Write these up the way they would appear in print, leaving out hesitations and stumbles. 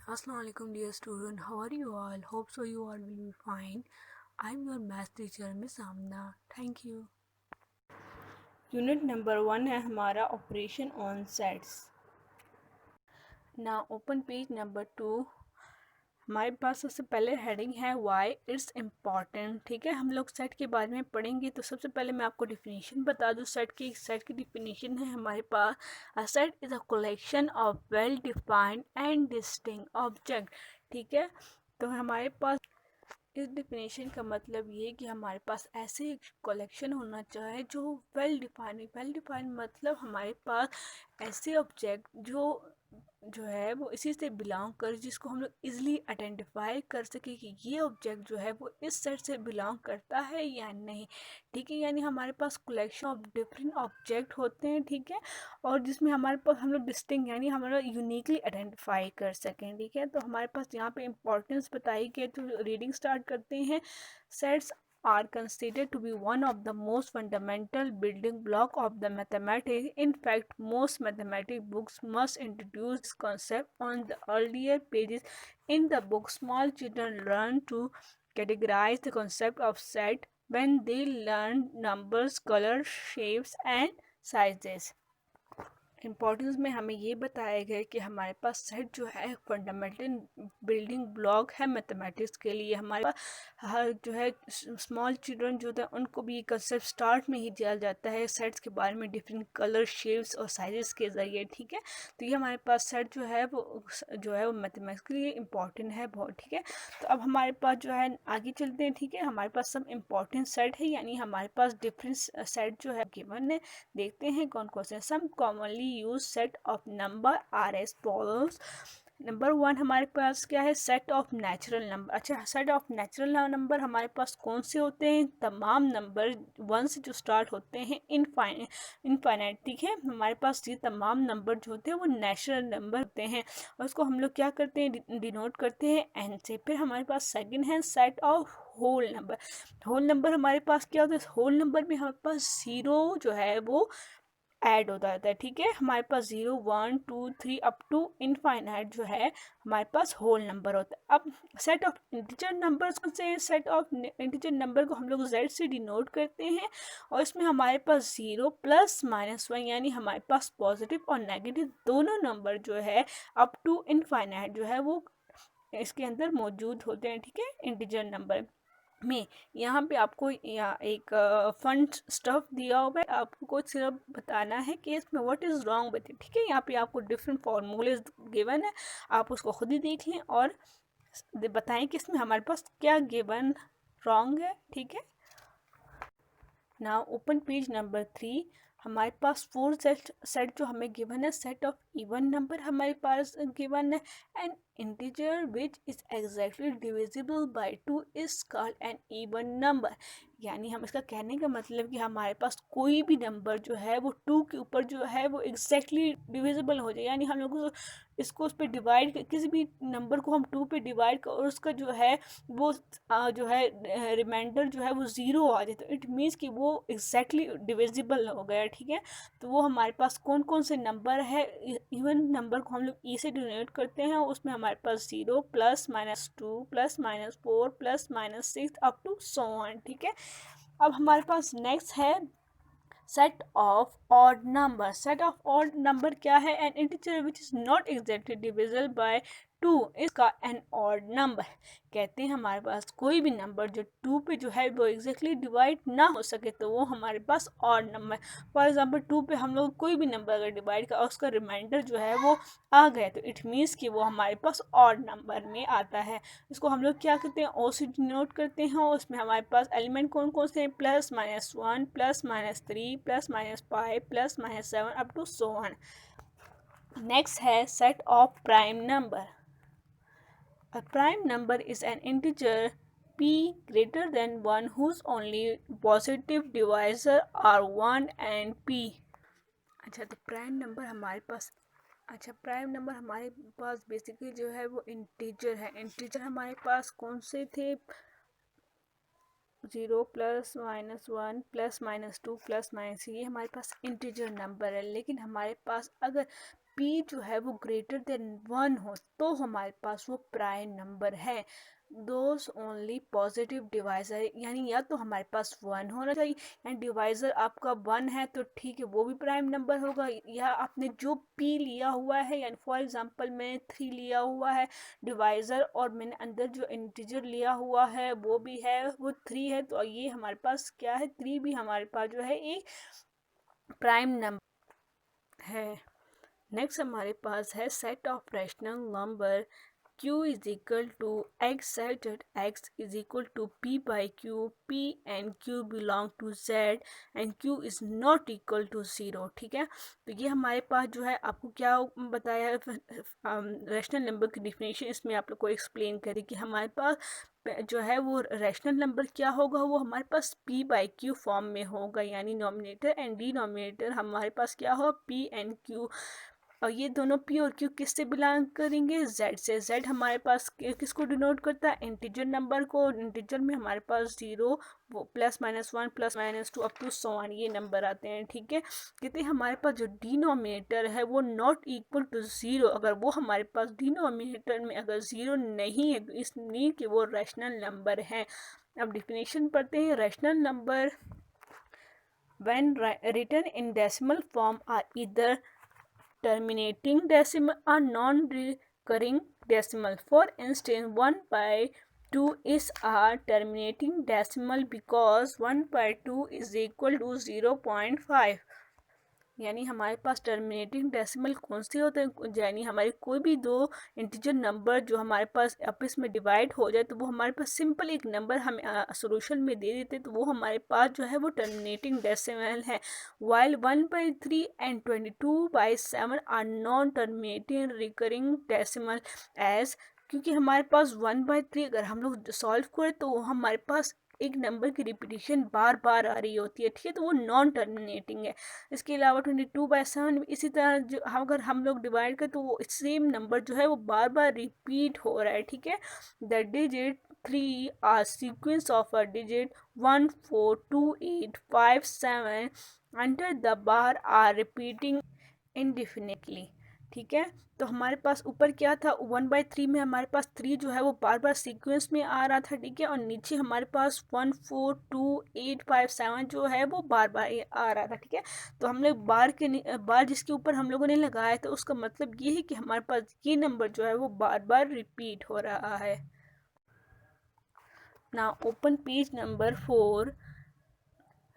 Assalamu alaikum dear student, how are you all? Hope so you all will be fine. I'm your math teacher Miss Amna. Thank you. Unit number 1 है हमारा operation on sets. ना open page number 2। हमारे पास सबसे पहले heading है why it's important. ठीक है, हम लोग सेट के बारे में पढ़ेंगे। तो सबसे पहले मैं आपको डिफिनीशन बता दूं सेट की। सेट की डिफिनीशन है हमारे पास, a set is a collection of well defined and distinct object. ठीक है, तो हमारे पास इस डिफिनेशन का मतलब ये कि हमारे पास ऐसे कलेक्शन होना चाहिए जो वेल डिफाइंड मतलब हमारे पास ऐसे ऑब्जेक्ट जो है वो इसी से बिलोंग कर, जिसको हम लोग इजीली आइडेंटिफाई कर सके कि ये ऑब्जेक्ट जो है वो इस सेट से बिलोंग करता है या नहीं। ठीक है, यानी हमारे पास कलेक्शन ऑफ डिफरेंट ऑब्जेक्ट होते हैं। ठीक है, और जिसमें हमारे पास हम लोग डिस्टिंक्ट यानी हम लोग यूनिकली आइडेंटिफाई कर सकें। ठीक है, तो हमारे पास यहाँ पे इंपॉर्टेंस बताई गई। तो रीडिंग स्टार्ट करते हैं। Sets are considered to be one of the most fundamental building block of the mathematics. In fact, most mathematics books must introduce this concept on the earlier pages in the book. Small children learn to categorize the concept of set when they learn numbers, colors, shapes and sizes. Importance में हमें ये बताया गया कि हमारे पास set जो है fundamental building block है मैथमेटिक्स के लिए। हमारे पास हर जो है स्मॉल चिल्ड्रन जो होते हैं उनको भी कंसेप्ट स्टार्ट में ही दिया जाता है सेट्स के बारे में, डिफरेंट कलर, शेप्स और साइजेस के ज़रिए। ठीक है, तो ये हमारे पास सेट जो है वो मैथमेटिक्स के लिए इम्पॉर्टेंट है बहुत। ठीक है, तो अब हमारे पास जो है आगे चलते हैं। ठीक है, हमारे पास सब इम्पॉर्टेंट सेट है, यानी हमारे पास डिफरेंट सेट जो है गिवन है। देखते हैं कौन कौन से। Some commonly use set of number are as follows. Number 1 हमारे पास क्या है, सेट ऑफ नेचुरल नंबर। अच्छा, सेट ऑफ नेचुरल नंबर हमारे पास कौन से होते हैं, तमाम नंबर 1 से जो स्टार्ट होते हैं इनफाइनाइट। ठीक है, हमारे पास ये तमाम नंबर जो होते हैं वो नेचुरल नंबर होते हैं और उसको हम लोग क्या करते हैं, डिनोट करते हैं एन से। फिर हमारे पास सेकंड है set of whole number. Whole number हमारे पास क्या होता है, होल नंबर में हमारे पास जीरो जो है वो ऐड होता रहता है। ठीक है, हमारे पास 0 1 2 3 अप टू इनफाइनाइट जो है हमारे पास होल नंबर होता है। अब सेट ऑफ इंटीजर नंबर्स कौन से हैं, सेट ऑफ इंटीजर नंबर को हम लोग z से डिनोट करते हैं और इसमें हमारे पास 0 प्लस माइनस 1 यानी हमारे पास पॉजिटिव और नेगेटिव दोनों नंबर जो है अप टू इनफाइनाइट जो है वो इसके अंदर मौजूद होते हैं। ठीक है, इंटीजर नंबर में यहाँ पे आपको एक फन स्टफ दिया हुआ है, आपको सिर्फ बताना है कि इसमें what is wrong with it. ठीक है, यहाँ पे आपको डिफरेंट फॉर्मूलेज गिवन है, आप उसको खुद ही देख लें और बताएं कि इसमें हमारे पास क्या गिवन रॉन्ग है। ठीक है, नाउ ओपन पेज नंबर 3। हमारे पास 4 सेट जो हमें गिवन है, सेट ऑफ इवन नंबर हमारे पास गिवन है। An integer which is exactly divisible by 2 is called an even number. यानी हम इसका कहने का मतलब कि हमारे पास कोई भी नंबर जो है वो 2 के ऊपर जो है वो एग्जैक्टली डिविजिबल हो जाए, यानी हम लोग इसको उस पर डिवाइड, किसी भी नंबर को हम 2 पे डिवाइड कर और उसका जो है वो जो है रिमाइंडर जो है वो ज़ीरो आ जाए, तो इट मीन्स कि वो एग्जैक्टली डिविजिबल हो गया। ठीक है, तो वो हमारे पास कौन कौन से नंबर है, इवन नंबर को हम लोग ई से डिनोट करते हैं और उसमें हमारे पास 0 plus minus 2 plus minus 4 plus minus 6 up to so on. ठीक है, अब हमारे पास नेक्स्ट है set of odd number. Set of odd number क्या है, an integer which is not exactly divisible by 2 इसका एन ऑड नंबर। कहते हैं हमारे पास कोई भी नंबर जो 2 पे जो है वो एग्जैक्टली डिवाइड ना हो सके तो वो हमारे पास ऑड नंबर। फॉर एग्जांपल 2 पे हम लोग कोई भी नंबर अगर डिवाइड का और उसका रिमाइंडर जो है वो आ गया तो इट मीन्स कि वो हमारे पास ऑड नंबर में आता है। इसको हम लोग क्या करते हैं, ओ से डिनोट करते हैं और उसमें हमारे पास एलिमेंट कौन कौन से हैं, plus minus 1 plus minus 3 plus minus 5 plus minus 7 up to so on. Next है set of prime number. A prime number is an integer p greater than 1 whose only positive divisor are 1 and p। अच्छा, तो prime number हमारे पास, अच्छा prime number हमारे पास basically जो है वो integer है। इंटीजर हमारे पास कौन से थे, 0 plus minus 1 plus minus 2 plus minus, ये हमारे पास इंटीजर नंबर है। लेकिन हमारे पास अगर p जो है वो ग्रेटर देन 1 हो तो हमारे पास वो प्राइम नंबर है। दोज ओनली पॉजिटिव डिवाइजर, यानी या तो हमारे पास 1 होना चाहिए, एंड डिवाइजर आपका 1 है तो ठीक है वो भी प्राइम नंबर होगा, या आपने जो p लिया हुआ है, यानी फॉर एग्जांपल मैंने 3 लिया हुआ है डिवाइजर, और मैंने अंदर जो इंटीजर लिया हुआ है वो भी है, वो 3 है, तो ये हमारे पास क्या है, 3 भी हमारे पास जो है एक प्राइम नंबर है। नेक्स्ट हमारे पास है set of rational number q is equal to x such that x is equal to p by q, p and q belong to z and q is not equal to 0। ठीक है, तो ये हमारे पास जो है आपको क्या बताया रैशनल नंबर की डिफिनेशन इसमें आप लोग को एक्सप्लेन करें कि हमारे पास जो है वो रैशनल नंबर क्या होगा, वो हमारे पास p बाई q फॉर्म में होगा, यानी नॉमिनेटर एंड डिनोमिनेटर हमारे पास क्या होगा p एंड q, और ये दोनों p और q किससे बिलोंग करेंगे, z से। z हमारे पास किसको डिनोट करता है, इंटीजर नंबर को। इंटीजर में हमारे पास 0 वो +-1 +-2 अप टू सो ऑन ये नंबर आते हैं। ठीक है, कहते हैं हमारे पास जो डिनोमिनेटर है वो नॉट इक्वल टू 0, अगर वो हमारे पास डिनोमिनेटर में अगर 0 नहीं है तो इसलिए कि वो रैशनल नंबर है। अब डिफिनेशन पढ़ते हैं। Rational number when written in decimal form are either terminating decimal or non-recurring decimal. For instance, 1/2 is a terminating decimal because 1/2 is equal to 0.5। यानी हमारे पास टर्मिनेटिंग डेसिमल कौन से होते हैं, यानी हमारे कोई भी दो इंटीजर नंबर जो हमारे पास आपस में डिवाइड हो जाए तो वो हमारे पास सिंपल एक नंबर हमें सॉल्यूशन में दे देते, तो वो हमारे पास जो है वो टर्मिनेटिंग डेसिमल है। While 1/3 and 22/7 are non terminating recurring decimal as, क्योंकि हमारे पास 1/3 अगर हम लोग सॉल्व करें तो हमारे पास एक नंबर की रिपीटिशन बार बार आ रही होती है। ठीक है, तो वो नॉन टर्मिनेटिंग है। इसके अलावा 22/7 इसी तरह जो अगर हम लोग डिवाइड करें तो वो सेम नंबर जो है वो बार बार रिपीट हो रहा है। ठीक है, the digit 3 are sequence of a digit 1 4 2 8 5 7 under the bar are repeating indefinitely. ठीक है, तो हमारे पास ऊपर क्या था 1/3 में हमारे पास 3 जो है वो बार बार सीक्वेंस में आ रहा था। ठीक है, और नीचे हमारे पास 1 4 2 8 5 7 जो है वो बार बार आ रहा था। ठीक है, तो हम लोग बार जिसके ऊपर हम लोगों ने लगाया तो उसका मतलब ये है कि हमारे पास ये नंबर जो है वो बार बार रिपीट हो रहा है। ना ओपन पेज नंबर 4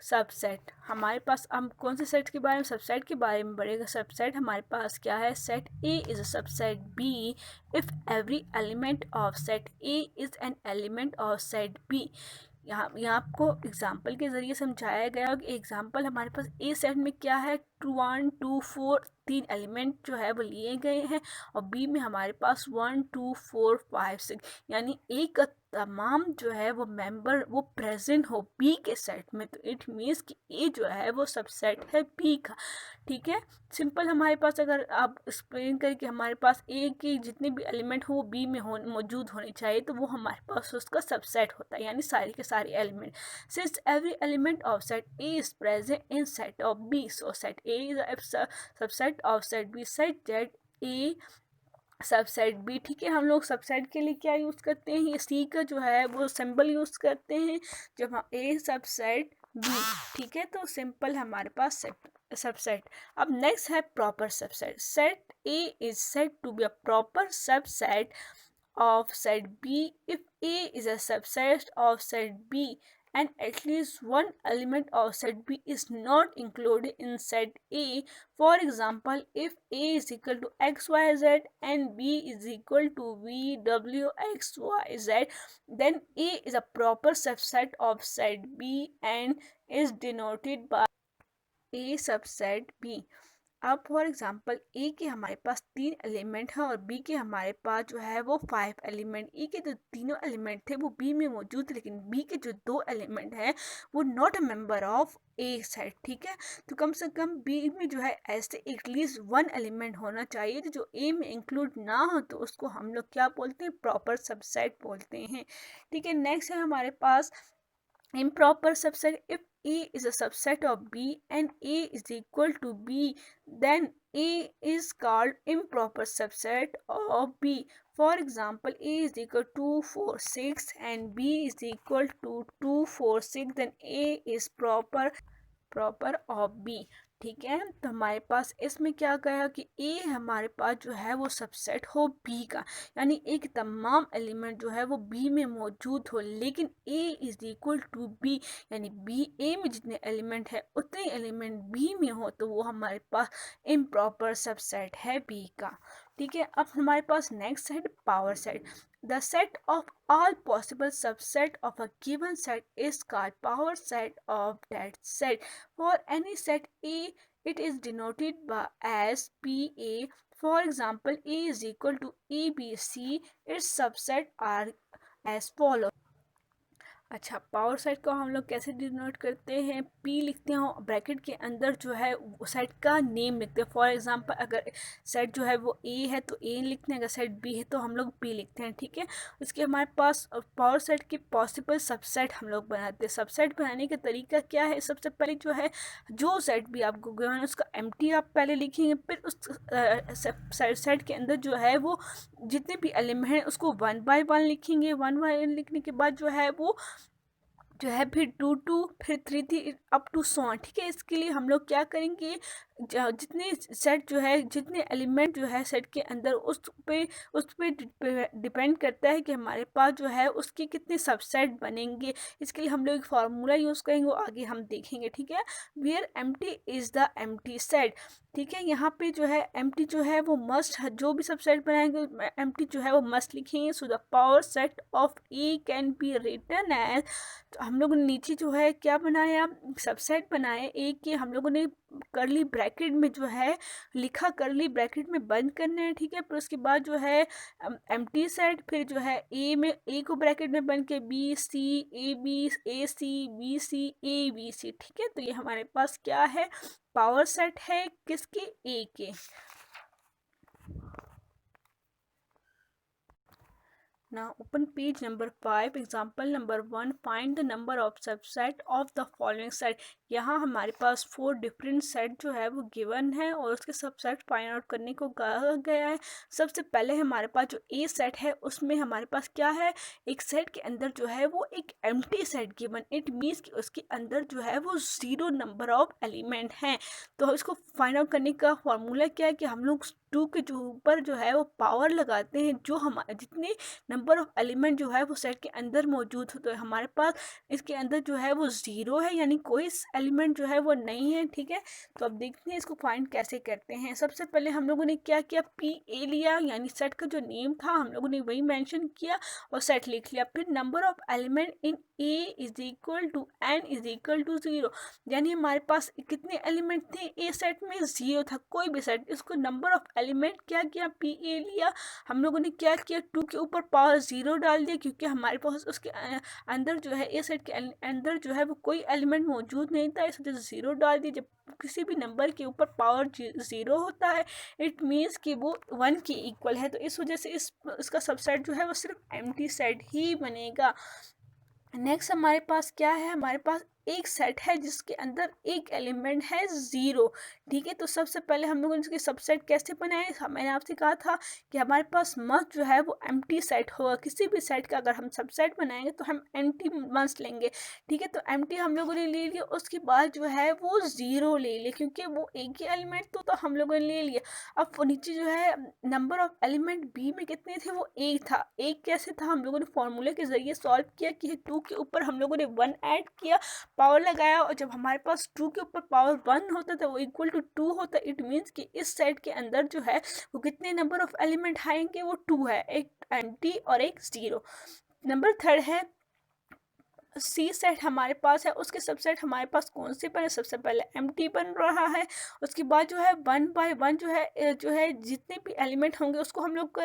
सबसेट। हमारे पास हम कौन से सेट के बारे में, सबसेट के बारे में पढ़ेगा। सबसेट हमारे पास क्या है, set A is a subset B if every element of set A is an element of set B. यहाँ आपको एग्जाम्पल के ज़रिए समझाया गया कि एग्जाम्पल हमारे पास ए सेट में क्या है 1 2 4 3 एलिमेंट जो है वो लिए गए हैं, और बी में हमारे पास 1 2 4 5 6, यानी ए का तमाम जो है वो मेंबर वो प्रेजेंट हो बी के सेट में, तो इट मीन्स कि ए जो है वो सबसेट है बी का। ठीक है, सिंपल हमारे पास अगर आप एक्सप्लेन करें कि हमारे पास ए के जितने भी एलिमेंट हो वो बी में मौजूद होने चाहिए, तो वो हमारे पास उसका सबसेट होता है, यानी सारे के सारे element. Since every element of set A is present in set of B, so set A is subset of set B, set that A subset B. ठीक है, हम लोग सबसेट के लिए क्या यूज़ करते हैं, ये सी का जो है वो सिंबल यूज़ करते हैं जब हम ए सबसेट बी। ठीक है, तो सिंपल हमारे पास सबसेट। अब नेक्स्ट है proper subset. Set A is set to B a proper subset of set B if A is a subset of set B and at least one element of set B is not included in set A. For example, if A is equal to XYZ and B is equal to VWXYZ, then A is a proper subset of set B and is denoted by A subset B। अब for example ए के हमारे पास 3 element हैं और B के हमारे पास जो है वो 5 एलिमेंट। ए के जो तीनों एलिमेंट थे वो बी में मौजूद थे, लेकिन बी के जो 2 एलिमेंट हैं वो not a member of A set. ठीक है, तो कम से कम बी में जो है ऐसे एटलीस्ट 1 एलिमेंट होना चाहिए जो ए में इंक्लूड ना हो, तो उसको हम लोग क्या बोलते हैं, प्रॉपर सबसेट बोलते हैं। ठीक है, नेक्स्ट है हमारे पास improper subset। if A is a subset of B and A is equal to B, then A is called improper subset of B. For example, A is equal to 4, 6 and B is equal to 2, 4, 6, then A is proper of B. ठीक है, तो हमारे पास इसमें क्या गया कि ए हमारे पास जो है वो सबसेट हो बी का, यानी ए के तमाम एलिमेंट जो है वो बी में मौजूद हो, लेकिन ए इज इक्वल टू बी, यानी बी ए में जितने एलिमेंट है उतने एलिमेंट बी में हो, तो वो हमारे पास इम्प्रॉपर सबसेट है बी का. ठीक है, अब हमारे पास नेक्स्ट है power set. The set of all possible subset of a given set is called power set of that set. For any set A, it is denoted by as PA. For example, A is equal to ABC. Its subset are as follows. अच्छा, power set को हम लोग कैसे denote करते हैं? P लिखते हैं, bracket के अंदर जो है सेट का नेम लिखते हैं. फॉर एग्जांपल अगर सेट जो है वो ए है तो ए लिखते हैं, अगर सेट बी है तो हम लोग पी लिखते हैं. ठीक है, उसके हमारे पास पावर सेट के पॉसिबल सबसेट हम लोग बनाते हैं. सबसेट बनाने का तरीका क्या है? सबसे पहले जो है जो सेट भी आपको गिवन है उसका एम्प्टी आप पहले लिखेंगे, फिर उस सेट के अंदर जो है वो जितने भी एलिमेंट हैं उसको 1 बाय 1 लिखेंगे. 1 बाय 1 लिखने के बाद जो है वो जो है फिर 2 2 फिर 3 3 अप टू 100. ठीक है, इसके लिए हम लोग क्या करेंगे, जितने सेट जो है जितने एलिमेंट जो है सेट के अंदर उस पे डिपेंड करता है कि हमारे पास जो है उसके कितने सबसेट बनेंगे. इसके लिए हम लोग एक फार्मूला यूज़ करेंगे, वो आगे हम देखेंगे. ठीक है, where empty is the empty set. ठीक है, यहाँ पे जो है एम्प्टी जो है वो मस्ट, जो भी सबसेट बनाएंगे एम्प्टी जो है वो मस्ट लिखेंगे. So the power set of A can be written as, तो हम लोगों ने नीचे जो है क्या बनाया, सबसेट बनाया ए के, हम लोगों ने करली ब्रैकेट में जो है लिखा, करली ब्रैकेट में बंद करना है. ठीक है, फिर उसके बाद जो है एम्प्टी सेट, फिर जो है ए में ए को ब्रैकेट में बंद के B C A B A C B C A B C. ठीक है, तो ये हमारे पास क्या है, पावर सेट है किसके, ए के. Now open page number 5. Example number 1. Find the number of subset of the following set. यहाँ हमारे पास 4 डिफरेंट सेट जो है वो गिवन है और उसके सबसेट फाइंड आउट करने को कहा गया है. सबसे पहले हमारे पास जो ए सेट है उसमें हमारे पास क्या है, एक सेट के अंदर जो है वो एक empty set given. It means कि उसके अंदर जो है वो 0 नंबर ऑफ एलिमेंट हैं. तो इसको फाइंड आउट करने का फॉर्मूला क्या है कि हम लोग 2 के जो ऊपर जो है वो पावर लगाते हैं, जो हमारे जितने नंबर ऑफ एलिमेंट जो है वो सेट के अंदर मौजूद हो. तो हमारे पास इसके अंदर जो है वो 0 है, यानी कोई एलिमेंट जो है वो नहीं है. ठीक है, तो अब देखते हैं इसको फाइंड कैसे करते हैं. सबसे पहले हम लोगों ने क्या किया, पी ए लिया, यानी सेट का जो नेम था हम लोगों ने वही मेंशन किया और सेट लिख लिया. फिर number of element in A is equal to n is equal to 0, यानी हमारे पास कितने एलिमेंट थे ए सेट में, 0 था, कोई भी सेट. इसको नंबर ऑफ एलिमेंट क्या किया, पी ए लिया, हम लोगों ने क्या किया, 2 के ऊपर पावर 0 डाल दिया, क्योंकि हमारे पास उसके अंदर जो है ए सेट के अंदर जो है वो कोई एलिमेंट मौजूद नहीं था, इस वजह से 0 डाल दिया. जब किसी भी नंबर के ऊपर पावर 0 होता है इट मीन्स कि वो 1 के इक्वल है, तो इस वजह से इसका सबसेट जो है वो सिर्फ एम्प्टी सेट ही बनेगा. नेक्स्ट हमारे पास क्या है, हमारे पास एक सेट है जिसके अंदर एक एलिमेंट है 0. ठीक है, तो सबसे पहले हम लोगों ने इसके सबसेट कैसे बनाए, मैंने आपसे कहा था कि हमारे पास मस्ट जो है वो एम्प्टी सेट होगा. किसी भी सेट का अगर हम सबसेट बनाएंगे तो हम एम्प्टी मस्ट लेंगे. ठीक है, तो एम्प्टी हम लोगों ने ले लिया, उसके बाद जो है वो 0 ले लिया, क्योंकि वो एक ही एलिमेंट तो हम लोगों ने ले लिया. अब नीचे जो है नंबर ऑफ एलिमेंट बी में कितने थे, वो 1 था. 1 कैसे था, हम लोगों ने फॉर्मूले के जरिए सॉल्व किया कि 2 के ऊपर हम लोगों ने 1 ऐड किया, पावर लगाया, और जब हमारे पास 2 के ऊपर पावर 1 होता था वो इक्वल टू 2 होता. इट मीन्स कि इस सेट के अंदर जो है वो कितने नंबर ऑफ एलिमेंट आएंगे, वो 2 है, एक एम्प्टी और एक 0. नंबर 3 है सी सेट हमारे पास है, उसके सबसेट हमारे पास कौन से बने, सबसे पहले एम्प्टी बन रहा है, उसके बाद जो है 1 बाय 1 जो है जितने भी एलिमेंट होंगे उसको हम लोग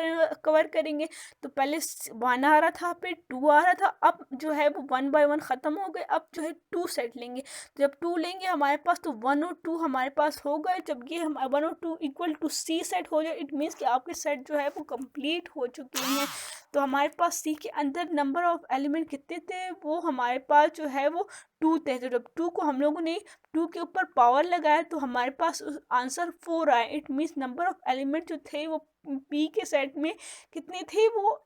कवर करेंगे. तो पहले 1 आ रहा था, फिर 2 आ रहा था, अब जो है वो 1 बाय 1 ख़त्म हो गए, अब जो है 2 सेट लेंगे. जब 2 लेंगे हमारे पास तो 1 और 2 हमारे पास हो गए. जब ये हम 1 और 2 इक्वल टू सी सेट हो जाए इट मीन्स कि आपके सेट जो है वो कंप्लीट हो चुके हैं. तो हमारे पास सी के अंदर नंबर ऑफ एलिमेंट कितने थे, वो हमारे पास जो है वो 2 थे। तो जब 2 को हम लोगों ने 2 के ऊपर पावर लगाया तो हमारे पास आंसर 4 आया। It means number of element जो थे वो पी के सेट में कितने थे, वो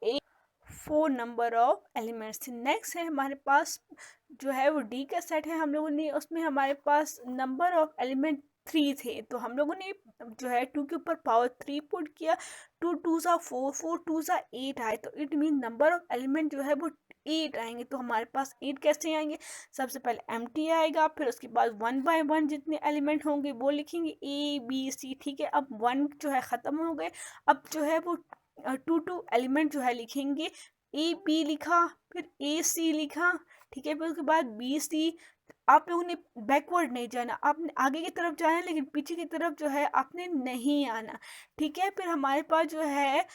4 नंबर ऑफ एलिमेंट्स थे। नेक्स्ट है हमारे पास जो है वो डी का सेट है, हम लोगों ने उसमें हमारे पास नंबर ऑफ एलिमेंट 3 थे। तो हम लोगों ने जो है 2 के ऊपर पावर 3 पुट किया, 2 2 सा 4, 4 2 सा 8 आए। तो it mean number of element जो है वो 8 आएंगे। तो हमारे पास 8 कैसे आएंगे, सबसे पहले एम्प्टी आएगा, फिर उसके बाद 1 बाय 1 जितने एलिमेंट होंगे वो लिखेंगे ए बी सी, ठीक है। अब 1 जो है ख़त्म हो गए, अब जो है वो 2 एलिमेंट जो है लिखेंगे, ए बी लिखा, फिर ए सी लिखा, ठीक है। फिर उसके बाद बी सी। आप लोगों ने बैकवर्ड नहीं जाना, आपने आगे की तरफ जाना है, लेकिन पीछे की तरफ जो है आपने नहीं आना, ठीक है। फिर हमारे पास जो है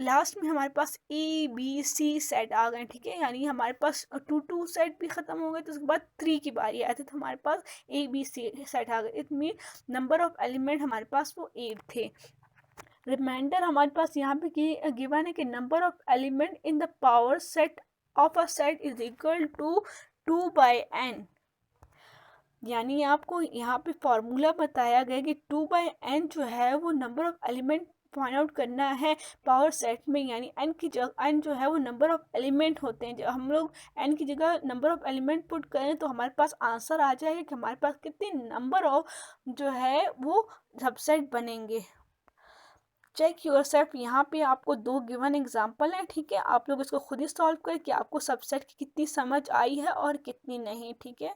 लास्ट में हमारे पास ए बी सी सेट आ गए, ठीक है। यानी हमारे पास 2 सेट भी ख़त्म हो गए, तो उसके बाद 3 की बारी आती, तो हमारे पास ए बी सी सेट आ गए। It mean number of element हमारे पास वो 8 थे। रिमाइंडर हमारे पास यहाँ पे गिवन है कि number of element in the power set of a set is equal to 2 by n। यानी आपको यहाँ पे फॉर्मूला बताया गया कि 2 बाई n जो है वो number of element find out करना है पावर सेट में। यानी n की जगह, n जो है वो नंबर ऑफ एलिमेंट होते हैं, जब हम लोग n की जगह नंबर ऑफ एलिमेंट पुट करें तो हमारे पास आंसर आ जाएगा कि हमारे पास कितने नंबर ऑफ जो है वो सबसेट बनेंगे। चेक योर सेल्फ, यहाँ पे आपको 2 गिवन एग्जाम्पल हैं, ठीक है। आप लोग इसको खुद ही सॉल्व करें कि आपको सबसेट की कितनी समझ आई है और कितनी नहीं, ठीक है।